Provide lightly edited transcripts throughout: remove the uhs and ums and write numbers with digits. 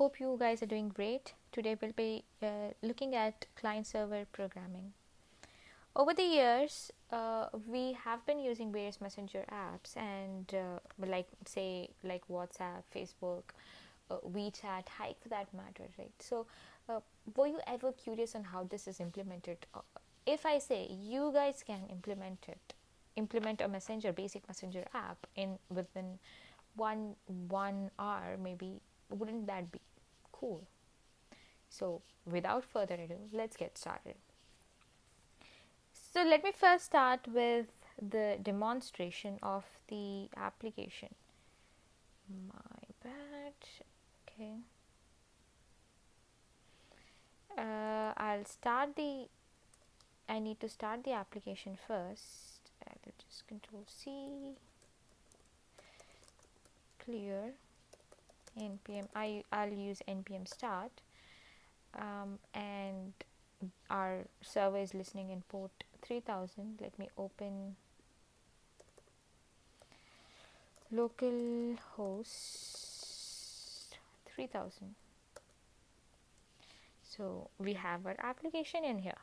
Hope you guys are doing great. Today we'll be looking at client-server programming. Over the years, we have been using various messenger apps and like WhatsApp, Facebook, WeChat, Hike for that matter, right? So, were you ever curious on how this is implemented? If I say you guys can implement a basic messenger app in within one hour, maybe, wouldn't that be cool? So, without further ado, let's get started. So, let me first start with the demonstration of the application. My bad. Okay. I'll start the. I need to start the application first. I'll just Control C, clear, npm. I'll use npm start, and our server is listening in port 3000. Let me open localhost 3000. So we have our application in here.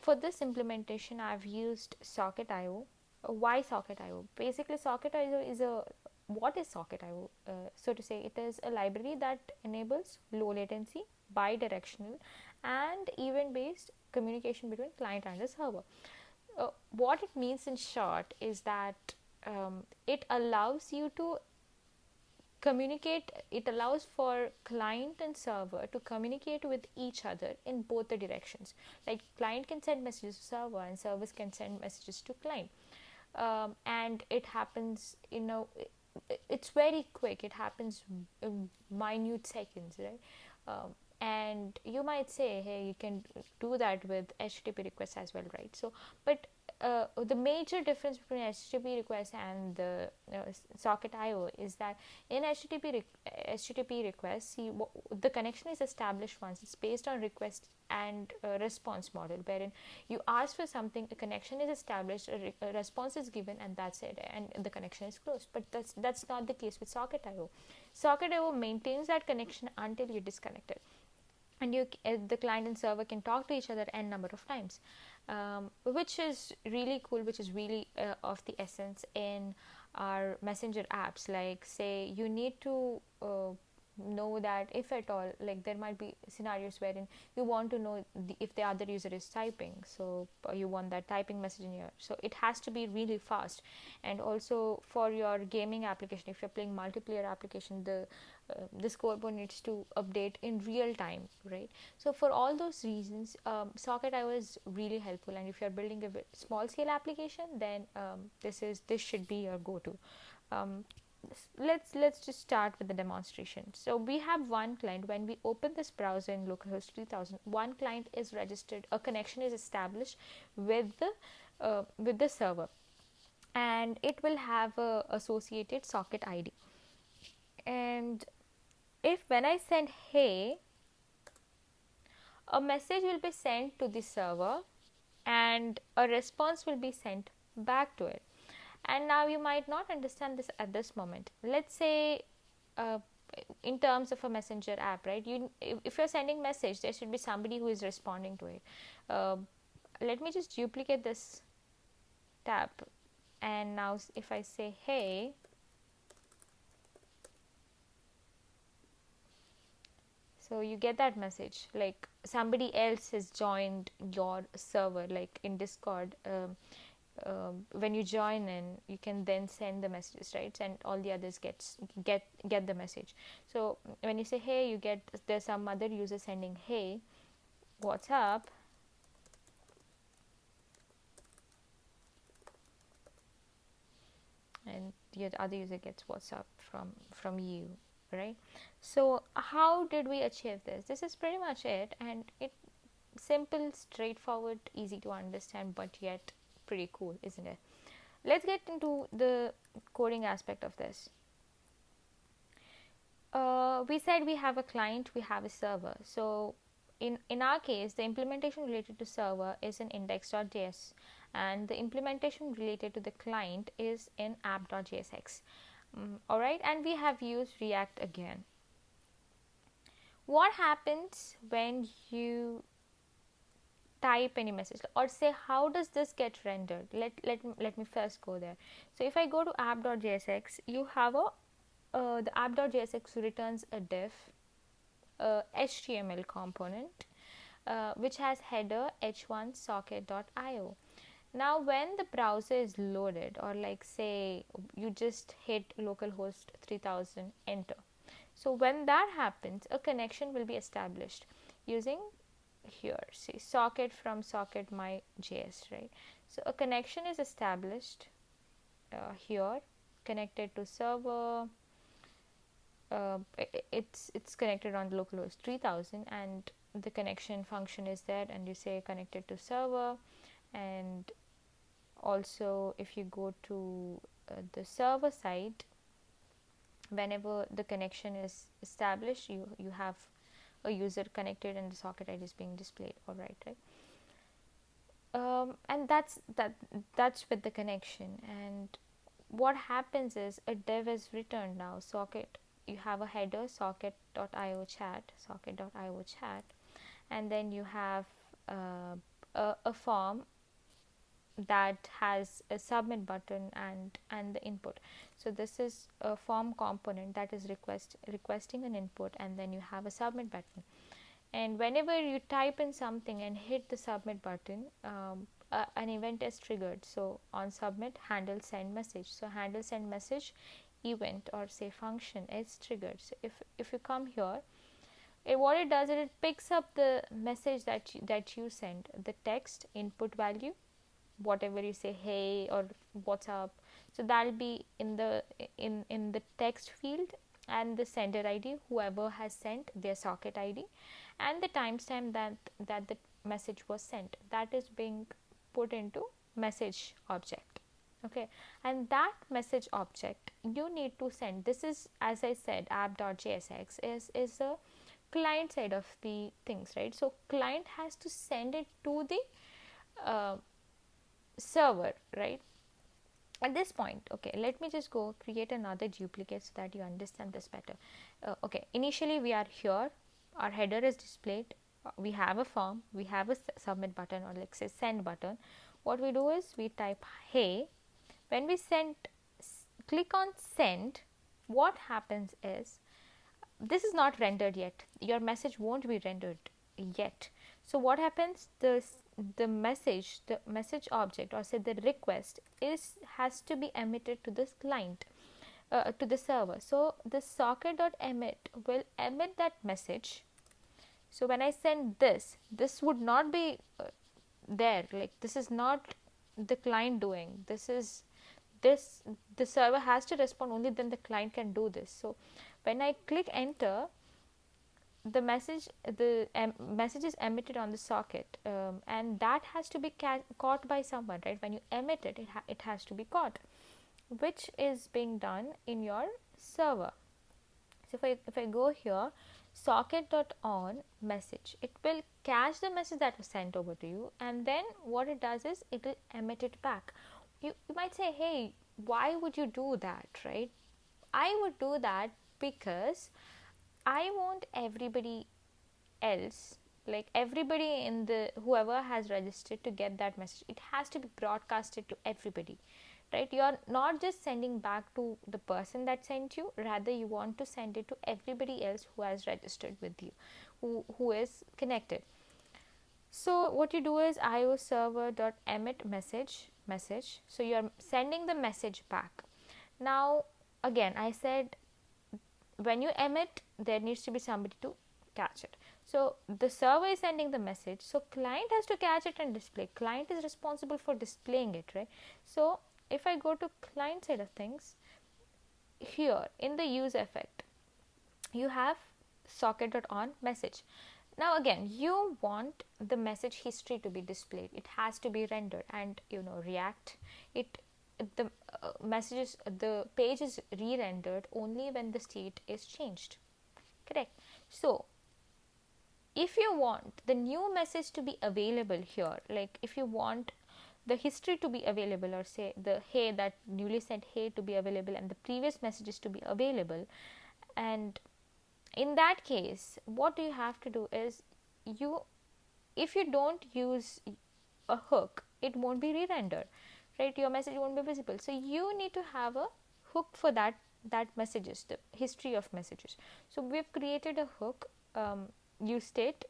For this implementation I've used SocketIO. Why SocketIO? Basically, SocketIO is a what is SocketIO? So to say, it is a library that enables low latency, bidirectional, and event-based communication between client and the server. What it means in short is that it allows you to communicate. It allows for client and server to communicate with each other in both the directions. Like, client can send messages to server and servers can send messages to client, and it happens, it's very quick. It happens in minute seconds, right? And you might say, hey, you can do that with HTTP requests as well, right? So, but the major difference between HTTP requests and the SocketIO is that in HTTP requests, the connection is established once. It's based on request and response model, wherein you ask for something, a connection is established, a response is given, and that's it, and the connection is closed. But that's not the case with SocketIO. SocketIO maintains that connection until you disconnect it, and the client and server can talk to each other n number of times, which is really cool, which is really of the essence in our messenger apps. Like, say you need to know that if at all, like, there might be scenarios wherein you want to know if the other user is typing, so you want that typing message in here, so it has to be really fast. And also for your gaming application, if you're playing multiplayer application, the scoreboard needs to update in real time, right? So for all those reasons, SocketIO is really helpful, and if you're building a small scale application, then this should be your go-to. um, let's just start with the demonstration. So we have one client. When we open this browser in localhost 3000, one client is registered, a connection is established with the server, and it will have a associated socket ID. And if when I send hey, a message will be sent to the server and a response will be sent back to it. And now you might not understand this at this moment. Let's say, uh, in terms of a messenger app, right? If you're sending message, there should be somebody who is responding to it. uh, Let me just duplicate this tab, and now if I say hey, so you get that message, like somebody else has joined your server, like in Discord. When you join in, you can then send the messages, right? And all the others get the message. So when you say hey, you get, there's some other user sending hey, what's up, and the other user gets what's up from you, right? So how did we achieve this? This is pretty much it, and it simple, straightforward, easy to understand, but yet pretty cool, isn't it? Let's get into the coding aspect of this. We said we have a client, we have a server. So in our case, the implementation related to server is in index.js, and the implementation related to the client is in app.jsx. Alright, and we have used React again. What happens when you type any message, or say how does this get rendered? Let me first go there. So if I go to app.jsx, you have a the app.jsx returns a div, HTML component, which has header h1 socket.io. Now when the browser is loaded, or like say you just hit localhost 3000 enter, so when that happens, a connection will be established using here, see, socket from socket my js, right? So a connection is established here, connected to server. It's connected on localhost 3000, and the connection function is there, and you say connected to server. And also if you go to the server side, whenever the connection is established, you have a user connected and the socket ID is being displayed. All right, right. And that's with the connection. And what happens is a div is returned now. Socket, you have a header socket.io chat, and then you have a form that has a submit button and the input. So this is a form component that is requesting an input, and then you have a submit button. And whenever you type in something and hit the submit button, an event is triggered. So on submit, handle send message. So handle send message event, or say function, is triggered. So if you come here, what it does is it picks up the message that you send, the text input value, whatever you say, hey or what's up. So that'll be in the text field, and the sender id, whoever has sent their socket id, and the timestamp that the message was sent, that is being put into message object. Okay, and that message object you need to send. This is, as I said, app.jsx is a client side of the things, right? So client has to send it to the uh, server, right? At this point, okay, let me just go create another duplicate so that you understand this better. Okay, initially we are here, our header is displayed, we have a form, we have a submit button, or like say send button. What we do is we type hey. When we click on send, what happens is this is not rendered yet, your message won't be rendered yet. So what happens, the message object, or say the request, has to be emitted to this client, to the server. So the socket.emit will emit that message. So when I send this would not be there, like this is not the client doing this, the server has to respond, only then the client can do this. So when I click enter, the message is emitted on the socket, and that has to be caught by someone, right? When you emit it, it has to be caught, which is being done in your server. So if I go here, socket.on message, it will catch the message that was sent over to you, and then what it does is it will emit it back. You might say, hey, why would you do that, right? I would do that because I want everybody else, like everybody in the whoever has registered, to get that message. It has to be broadcasted to everybody, right? You're not just sending back to the person that sent you, rather you want to send it to everybody else who has registered with you, who is connected. So what you do is io server.emit message. So you're sending the message back. Now again, I said when you emit, there needs to be somebody to catch it. So the server is sending the message, so client has to catch it and display. Client is responsible for displaying it, right? So if I go to client side of things, here in the use effect, you have socket.on message. Now again, you want the message history to be displayed, it has to be rendered, and React, it the messages, the page is re-rendered only when the state is changed, correct? So if you want the new message to be available here, like if you want the history to be available, or say the hey, that newly sent hey to be available, and the previous messages to be available. And in that case, what you have to do is, you if you don't use a hook, it won't be re-rendered, right? Your message won't be visible. So you need to have a hook for that messages, the history of messages. So we've created a hook, use state,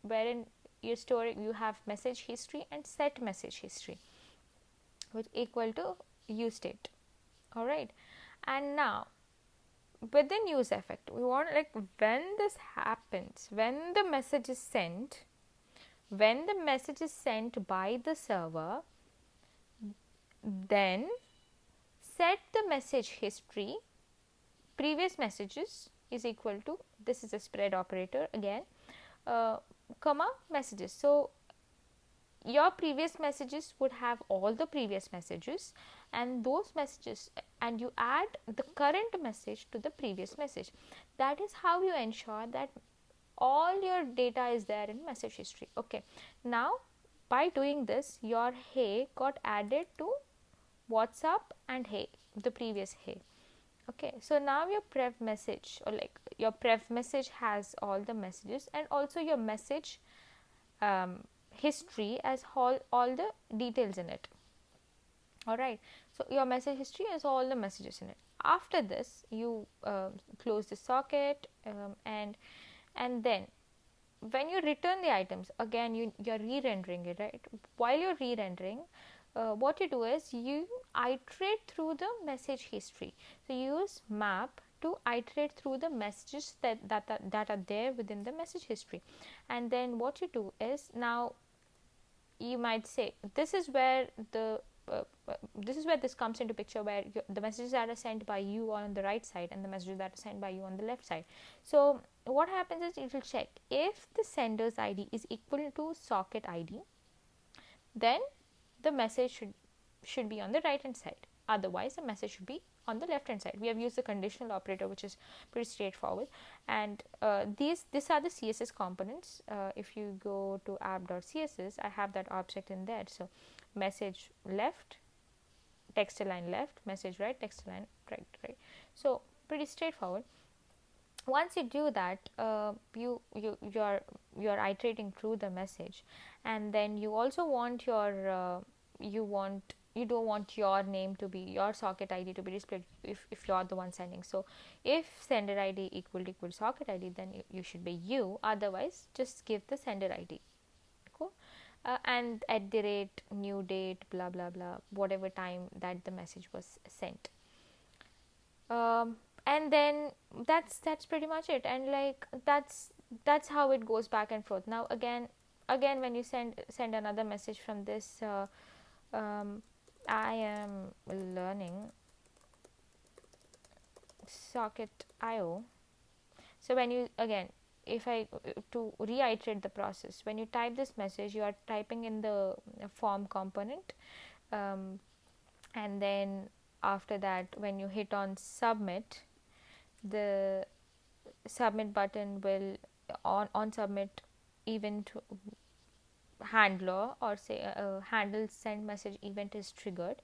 wherein you have message history and set message history, which equal to use state. All right. And now within use effect, we want, like, when this happens, when the message is sent, by the server, then set the message history, previous messages is equal to, this is a spread operator again, comma messages. So your previous messages would have all the previous messages, and those messages, and you add the current message to the previous message. That is how you ensure that all your data is there in message history. Okay, now by doing this, your hey got added to WhatsApp and hey, the previous hey. Okay, so now your prev message, or like your prev message, has all the messages, and also your message history as all the details in it. All right, so your message history has all the messages in it. After this, you close the socket, and then when you return the items, again you're re-rendering it, right? While you're re-rendering, what you do is you iterate through the message history. So you use map to iterate through the messages that are there within the message history. And then what you do is, now you might say, this is where this comes into picture, where the messages that are sent by you are on the right side, and the messages that are sent by you on the left side. So what happens is, it will check if the sender's ID is equal to socket ID, then the message should be on the right hand side. Otherwise, the message should be on the left hand side. We have used the conditional operator, which is pretty straightforward. And these are the CSS components. If you go to app.css, I have that object in there. So message left, text align left, message right, text align right. So pretty straightforward. Once you do that, you're iterating through the message, and then you also want you don't want your name to be, your socket ID to be displayed if you're the one sending. So if sender ID equal socket ID, then you should be you. Otherwise, just give the sender ID. Cool. And at the rate, new date, blah blah blah, whatever time that the message was sent. And then that's pretty much it. And like that's how it goes back and forth. Now again, when you send another message from this, I am learning SocketIO. So when you, again, if I to reiterate the process, when you type this message, you are typing in the form component, and then after that, when you hit on submit, the submit button will on submit event handler, or say handle send message event is triggered.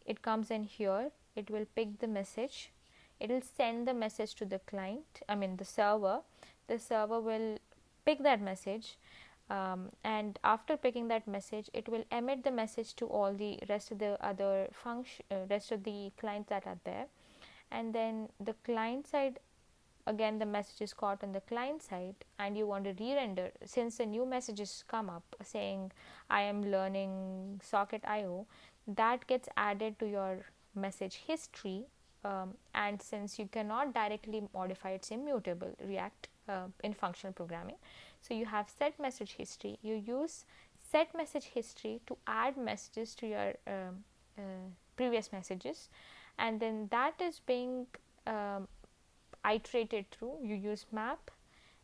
It comes in here, it will pick the message, it will send the message to the client, I mean the server. The server will pick that message, and after picking that message, it will emit the message to all the rest of the other rest of the clients that are there. And then the client side, again the message is caught on the client side, and you want to re-render. Since the new messages come up saying I am learning SocketIO, that gets added to your message history. And since you cannot directly modify, it's immutable, React in functional programming, so you have set message history. You use set message history to add messages to your previous messages, and then that is being iterated through. You use map,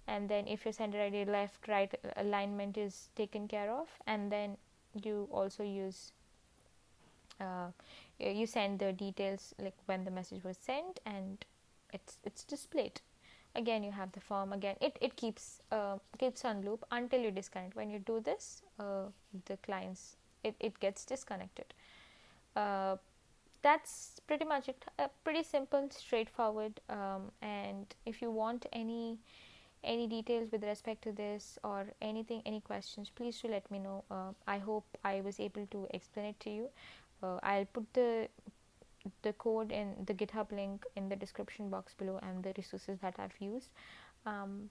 and then if your sender ID left right alignment is taken care of, and then you also use you send the details, like when the message was sent, and it's displayed. Again, you have the form. Again, it keeps on loop until you disconnect. When you do this, the clients it gets disconnected. uh, that's pretty much it. Pretty simple, straightforward. And if you want any details with respect to this or anything, any questions, please do let me know. I hope I was able to explain it to you. I'll put the code and the GitHub link in the description box below, and the resources that I've used. um,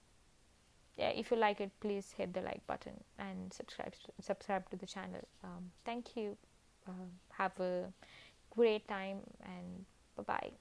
yeah, if you like it, please hit the like button and subscribe to the channel. Thank you. Have a great time, and bye bye.